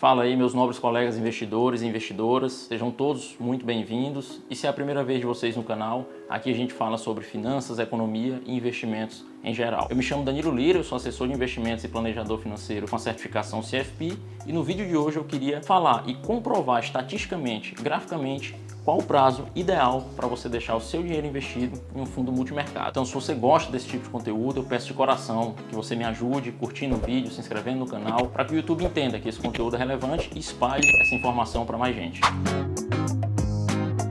Fala aí, meus nobres colegas investidores e investidoras, sejam todos muito bem-vindos. E se é a primeira vez de vocês no canal, aqui a gente fala sobre finanças, economia e investimentos em geral. Eu me chamo Danilo Lira, eu sou assessor de investimentos e planejador financeiro com a certificação CFP e no vídeo de hoje eu queria falar e comprovar estatisticamente, graficamente, qual o prazo ideal para você deixar o seu dinheiro investido em um fundo multimercado. Então, se você gosta desse tipo de conteúdo, eu peço de coração que você me ajude curtindo o vídeo, se inscrevendo no canal, para que o YouTube entenda que esse conteúdo é relevante e espalhe essa informação para mais gente.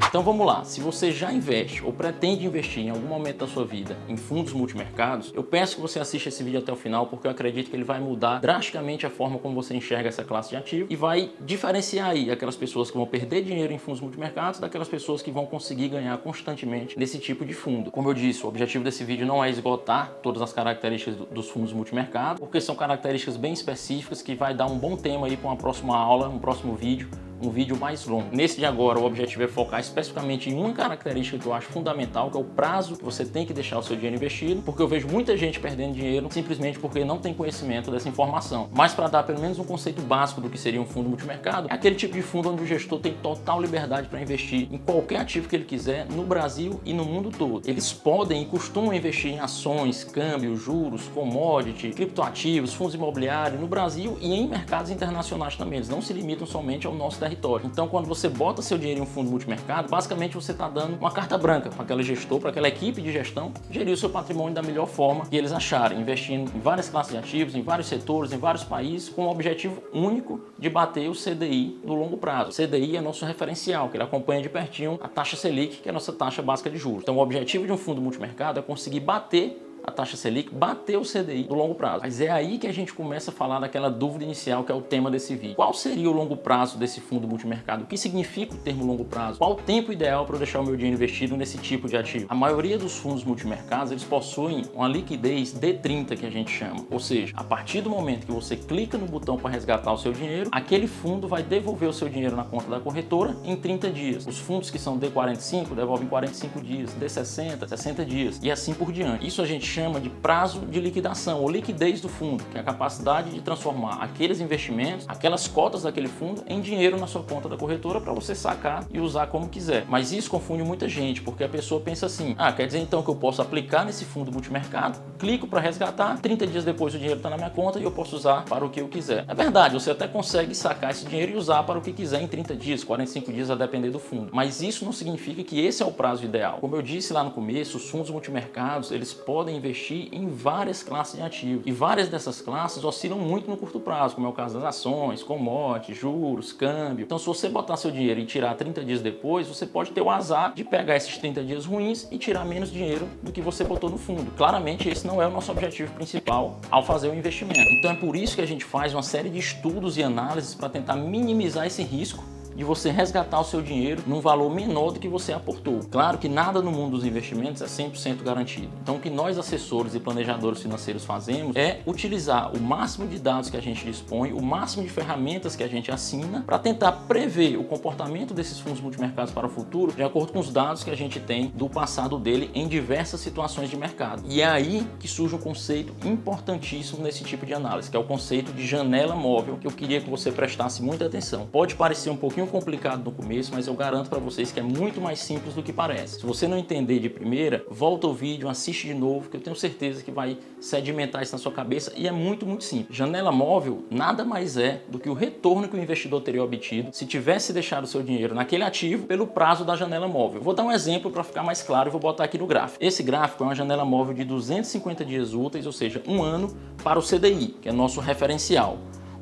Então vamos lá, se você já investe ou pretende investir em algum momento da sua vida em fundos multimercados, eu peço que você assista esse vídeo até o final porque eu acredito que ele vai mudar drasticamente a forma como você enxerga essa classe de ativo e vai diferenciar aí aquelas pessoas que vão perder dinheiro em fundos multimercados daquelas pessoas que vão conseguir ganhar constantemente nesse tipo de fundo. Como eu disse, o objetivo desse vídeo não é esgotar todas as características dos fundos multimercados, porque são características bem específicas que vai dar um bom tema aí para uma próxima aula, um próximo vídeo, um vídeo mais longo. Nesse de agora, o objetivo é focar especificamente em uma característica que eu acho fundamental, que é o prazo que você tem que deixar o seu dinheiro investido, porque eu vejo muita gente perdendo dinheiro simplesmente porque não tem conhecimento dessa informação. Mas para dar pelo menos um conceito básico do que seria um fundo multimercado, é aquele tipo de fundo onde o gestor tem total liberdade para investir em qualquer ativo que ele quiser no Brasil e no mundo todo. Eles podem e costumam investir em ações, câmbio, juros, commodity, criptoativos, fundos imobiliários no Brasil e em mercados internacionais também. Eles não se limitam somente ao nosso território. Então, quando você bota seu dinheiro em um fundo multimercado, basicamente você está dando uma carta branca para aquele gestor, para aquela equipe de gestão, gerir o seu patrimônio da melhor forma que eles acharem, investindo em várias classes de ativos, em vários setores, em vários países, com o objetivo único de bater o CDI no longo prazo. O CDI é nosso referencial, que ele acompanha de pertinho a taxa Selic, que é a nossa taxa básica de juros. Então, o objetivo de um fundo multimercado é conseguir bater a taxa Selic, bater o CDI do longo prazo. Mas é aí que a gente começa a falar daquela dúvida inicial que é o tema desse vídeo. Qual seria o longo prazo desse fundo multimercado? O que significa o termo longo prazo? Qual o tempo ideal para eu deixar o meu dinheiro investido nesse tipo de ativo? A maioria dos fundos multimercados, eles possuem uma liquidez D30 que a gente chama. Ou seja, a partir do momento que você clica no botão para resgatar o seu dinheiro, aquele fundo vai devolver o seu dinheiro na conta da corretora em 30 dias. Os fundos que são D45 devolvem em 45 dias, D60, 60 dias e assim por diante. Isso a gente chama de prazo de liquidação ou liquidez do fundo, que é a capacidade de transformar aqueles investimentos, aquelas cotas daquele fundo em dinheiro na sua conta da corretora para você sacar e usar como quiser. Mas isso confunde muita gente, porque a pessoa pensa assim, quer dizer então que eu posso aplicar nesse fundo multimercado, clico para resgatar, 30 dias depois o dinheiro está na minha conta e eu posso usar para o que eu quiser. É verdade, você até consegue sacar esse dinheiro e usar para o que quiser em 30 dias, 45 dias a depender do fundo. Mas isso não significa que esse é o prazo ideal. Como eu disse lá no começo, os fundos multimercados, eles podem investir em várias classes de ativos e várias dessas classes oscilam muito no curto prazo, como é o caso das ações, commodities, juros, câmbio. Então, se você botar seu dinheiro e tirar 30 dias depois, você pode ter o azar de pegar esses 30 dias ruins e tirar menos dinheiro do que você botou no fundo. Claramente, esse não é o nosso objetivo principal ao fazer o investimento. Então, é por isso que a gente faz uma série de estudos e análises para tentar minimizar esse risco de você resgatar o seu dinheiro num valor menor do que você aportou. Claro que nada no mundo dos investimentos é 100% garantido. Então, o que nós assessores e planejadores financeiros fazemos é utilizar o máximo de dados que a gente dispõe, o máximo de ferramentas que a gente assina para tentar prever o comportamento desses fundos multimercados para o futuro de acordo com os dados que a gente tem do passado dele em diversas situações de mercado. E é aí que surge um conceito importantíssimo nesse tipo de análise, que é o conceito de janela móvel, que eu queria que você prestasse muita atenção. Pode parecer um pouquinho complicado no começo, mas eu garanto para vocês que é muito mais simples do que parece. Se você não entender de primeira, volta o vídeo, assiste de novo, que eu tenho certeza que vai sedimentar isso na sua cabeça e é muito simples. Janela móvel nada mais é do que o retorno que o investidor teria obtido se tivesse deixado o seu dinheiro naquele ativo pelo prazo da janela móvel. Vou dar um exemplo para ficar mais claro e vou botar aqui no gráfico. Esse gráfico é uma janela móvel de 250 dias úteis, ou seja, um ano para o CDI, que é nosso referencial.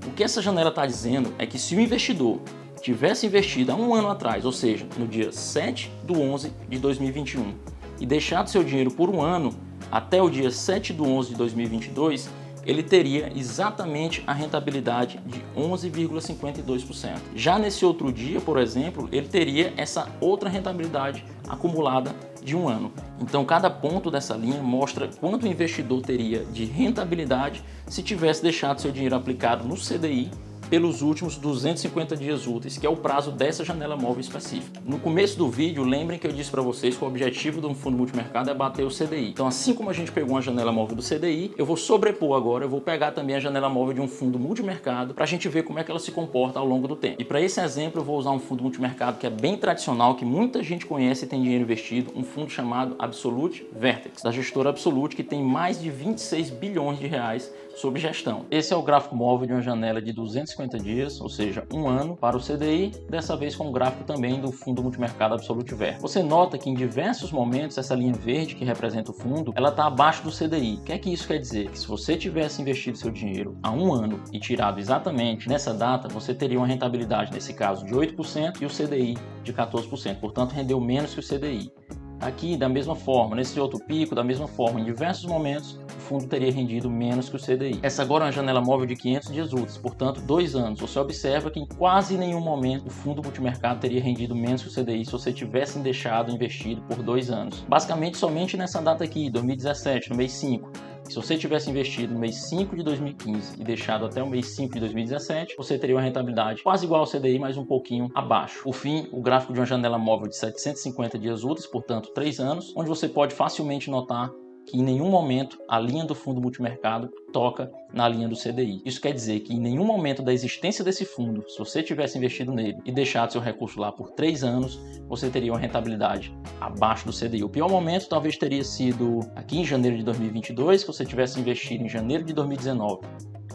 O que essa janela está dizendo é que se o investidor tivesse investido há um ano atrás, ou seja, no dia 7/11/2021, e deixado seu dinheiro por um ano até o dia 7/11/2022, ele teria exatamente a rentabilidade de 11,52%. Já nesse outro dia, por exemplo, ele teria essa outra rentabilidade acumulada de um ano. Então, cada ponto dessa linha mostra quanto o investidor teria de rentabilidade se tivesse deixado seu dinheiro aplicado no CDI pelos últimos 250 dias úteis, que é o prazo dessa janela móvel específica. No começo do vídeo, lembrem que eu disse para vocês que o objetivo de um fundo multimercado é bater o CDI. Então, assim como a gente pegou uma janela móvel do CDI, eu vou sobrepor agora, eu vou pegar também a janela móvel de um fundo multimercado para a gente ver como é que ela se comporta ao longo do tempo. E para esse exemplo, eu vou usar um fundo multimercado que é bem tradicional, que muita gente conhece e tem dinheiro investido, um fundo chamado Absolute Vertex, da gestora Absolute, que tem mais de 26 bilhões de reais sob gestão. Esse é o gráfico móvel de uma janela de 250 dias, ou seja, um ano, para o CDI, dessa vez com o gráfico também do fundo multimercado Absolute Vertex. Você nota que em diversos momentos essa linha verde que representa o fundo, ela está abaixo do CDI. O que é que isso quer dizer? Que se você tivesse investido seu dinheiro há um ano e tirado exatamente nessa data, você teria uma rentabilidade, nesse caso, de 8% e o CDI de 14%. Portanto, rendeu menos que o CDI. Aqui, da mesma forma, nesse outro pico, da mesma forma, em diversos momentos, o fundo teria rendido menos que o CDI. Essa agora é uma janela móvel de 500 dias úteis, portanto, 2 anos. Você observa que em quase nenhum momento o fundo multimercado teria rendido menos que o CDI se você tivesse deixado investido por 2 anos. Basicamente, somente nessa data aqui, 2017, no mês 5. Se você tivesse investido no mês 5 de 2015 e deixado até o mês 5 de 2017, você teria uma rentabilidade quase igual ao CDI, mas um pouquinho abaixo. Por fim, o gráfico de uma janela móvel de 750 dias úteis, portanto 3 anos, onde você pode facilmente notar que em nenhum momento a linha do fundo multimercado toca na linha do CDI. Isso quer dizer que em nenhum momento da existência desse fundo, se você tivesse investido nele e deixado seu recurso lá por 3 anos, você teria uma rentabilidade abaixo do CDI. O pior momento talvez teria sido aqui em janeiro de 2022, que você tivesse investido em janeiro de 2019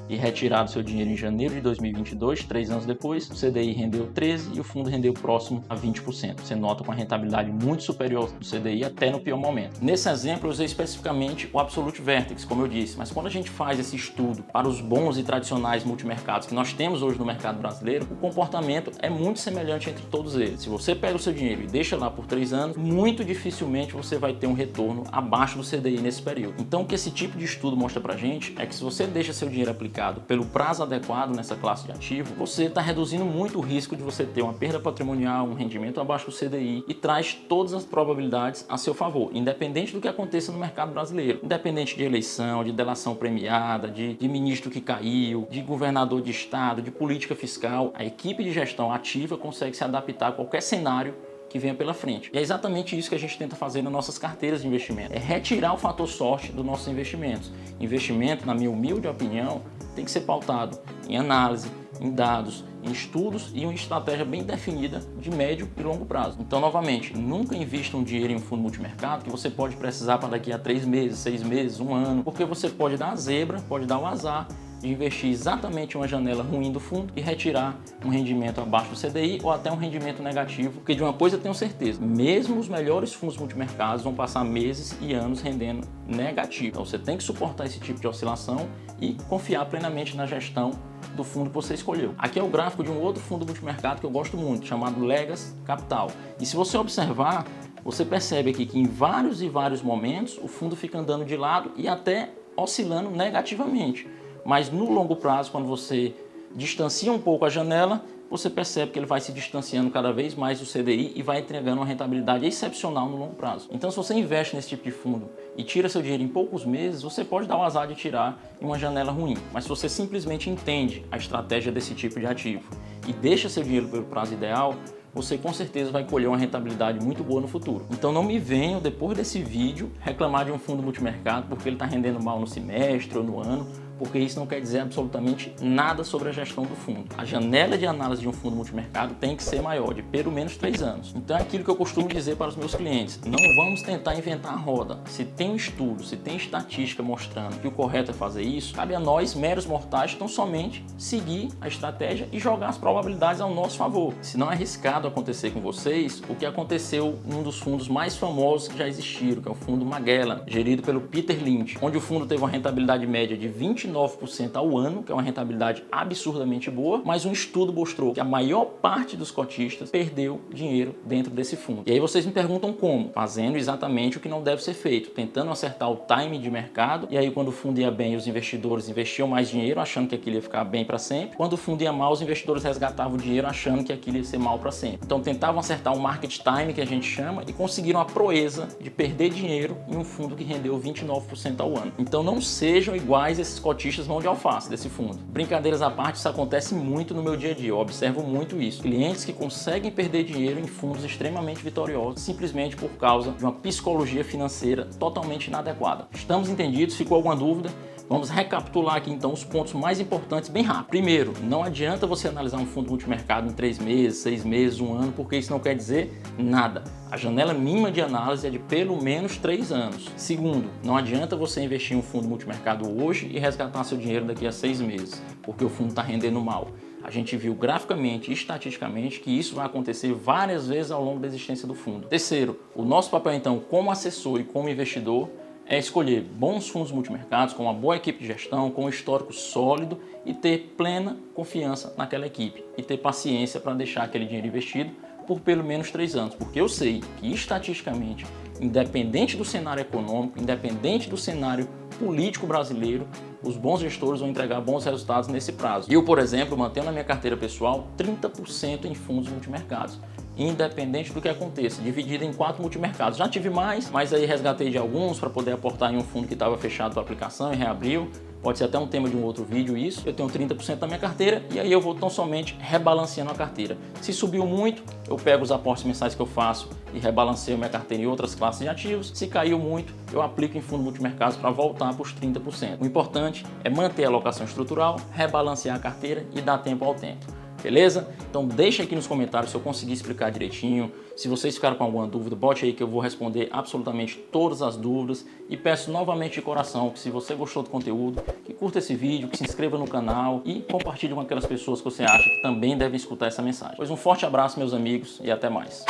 e retirado seu dinheiro em janeiro de 2022, 3 anos depois, o CDI rendeu 13% e o fundo rendeu próximo a 20%. Você nota uma rentabilidade muito superior do CDI até no pior momento. Nesse exemplo, eu usei especificamente o Absolute Vertex, como eu disse, mas quando a gente faz esse estudo para os bons e tradicionais multimercados que nós temos hoje no mercado brasileiro, o comportamento é muito semelhante entre todos eles. Se você pega o seu dinheiro e deixa lá por 3 anos, muito dificilmente você vai ter um retorno abaixo do CDI nesse período. Então, o que esse tipo de estudo mostra pra gente é que se você deixa seu dinheiro aplicado pelo prazo adequado nessa classe de ativo, você está reduzindo muito o risco de você ter uma perda patrimonial, um rendimento abaixo do CDI e traz todas as probabilidades a seu favor, independente do que aconteça no mercado brasileiro, independente de eleição, de delação premiada, de ministro que caiu, de governador de estado, de política fiscal, a equipe de gestão ativa consegue se adaptar a qualquer cenário que venha pela frente. E é exatamente isso que a gente tenta fazer nas nossas carteiras de investimento. É retirar o fator sorte dos nossos investimentos. Investimento, na minha humilde opinião, tem que ser pautado em análise, em dados, em estudos e uma estratégia bem definida de médio e longo prazo. Então, novamente, nunca invista um dinheiro em um fundo multimercado que você pode precisar para daqui a 3 meses, 6 meses, 1 ano, porque você pode dar a zebra, pode dar o azar de investir exatamente em uma janela ruim do fundo e retirar um rendimento abaixo do CDI ou até um rendimento negativo, porque de uma coisa eu tenho certeza, mesmo os melhores fundos multimercados vão passar meses e anos rendendo negativo. Então você tem que suportar esse tipo de oscilação e confiar plenamente na gestão do fundo que você escolheu. Aqui é o gráfico de um outro fundo multimercado que eu gosto muito, chamado Legacy Capital. E se você observar, você percebe aqui que em vários momentos o fundo fica andando de lado e até oscilando negativamente. Mas no longo prazo, quando você distancia um pouco a janela, você percebe que ele vai se distanciando cada vez mais do CDI e vai entregando uma rentabilidade excepcional no longo prazo. Então, se você investe nesse tipo de fundo e tira seu dinheiro em poucos meses, você pode dar o azar de tirar em uma janela ruim. Mas se você simplesmente entende a estratégia desse tipo de ativo e deixa seu dinheiro pelo prazo ideal, você com certeza vai colher uma rentabilidade muito boa no futuro. Então não me venham, depois desse vídeo, reclamar de um fundo multimercado porque ele está rendendo mal no semestre ou no ano, porque isso não quer dizer absolutamente nada sobre a gestão do fundo. A janela de análise de um fundo multimercado tem que ser maior, de pelo menos 3 anos. Então é aquilo que eu costumo dizer para os meus clientes: não vamos tentar inventar a roda. Se tem um estudo, se tem estatística mostrando que o correto é fazer isso, cabe a nós, meros mortais, então somente seguir a estratégia e jogar as probabilidades ao nosso favor. Se não é arriscado acontecer com vocês o que aconteceu em um dos fundos mais famosos que já existiram, que é o fundo Magellan, gerido pelo Peter Lynch, onde o fundo teve uma rentabilidade média de 29% ao ano, que é uma rentabilidade absurdamente boa, mas um estudo mostrou que a maior parte dos cotistas perdeu dinheiro dentro desse fundo. E aí vocês me perguntam como? Fazendo exatamente o que não deve ser feito, tentando acertar o timing de mercado, e aí quando o fundo ia bem, os investidores investiam mais dinheiro, achando que aquilo ia ficar bem para sempre. Quando o fundo ia mal, os investidores resgatavam o dinheiro, achando que aquilo ia ser mal para sempre. Então tentavam acertar o market time, que a gente chama, e conseguiram a proeza de perder dinheiro em um fundo que rendeu 29% ao ano. Então não sejam iguais a esses cotistas cotistas mão de alface desse fundo. Brincadeiras à parte, isso acontece muito no meu dia a dia, eu observo muito isso. Clientes que conseguem perder dinheiro em fundos extremamente vitoriosos simplesmente por causa de uma psicologia financeira totalmente inadequada. Estamos entendidos? Ficou alguma dúvida? Vamos recapitular aqui então os pontos mais importantes bem rápido. Primeiro, não adianta você analisar um fundo multimercado em 3 meses, 6 meses, 1 ano, porque isso não quer dizer nada. A janela mínima de análise é de pelo menos 3 anos. Segundo, não adianta você investir em um fundo multimercado hoje e resgatar seu dinheiro daqui a 6 meses, porque o fundo está rendendo mal. A gente viu graficamente e estatisticamente que isso vai acontecer várias vezes ao longo da existência do fundo. Terceiro, o nosso papel então como assessor e como investidor é escolher bons fundos multimercados com uma boa equipe de gestão, com um histórico sólido e ter plena confiança naquela equipe e ter paciência para deixar aquele dinheiro investido por pelo menos 3 anos, porque eu sei que estatisticamente, independente do cenário econômico, independente do cenário político brasileiro, os bons gestores vão entregar bons resultados nesse prazo. Eu, por exemplo, mantenho na minha carteira pessoal 30% em fundos multimercados, independente do que aconteça, dividido em 4 multimercados. Já tive mais, mas aí resgatei de alguns para poder aportar em um fundo que estava fechado para aplicação e reabriu. Pode ser até um tema de um outro vídeo isso. Eu tenho 30% da minha carteira e aí eu vou tão somente rebalanceando a carteira. Se subiu muito, eu pego os aportes mensais que eu faço e rebalanceio minha carteira em outras classes de ativos. Se caiu muito, eu aplico em fundo multimercados para voltar para os 30%. O importante é manter a alocação estrutural, rebalancear a carteira e dar tempo ao tempo. Beleza? Então deixa aqui nos comentários se eu conseguir explicar direitinho. Se vocês ficaram com alguma dúvida, bote aí que eu vou responder absolutamente todas as dúvidas. E peço novamente de coração que se você gostou do conteúdo, que curta esse vídeo, que se inscreva no canal e compartilhe com aquelas pessoas que você acha que também devem escutar essa mensagem. Pois um forte abraço, meus amigos, e até mais.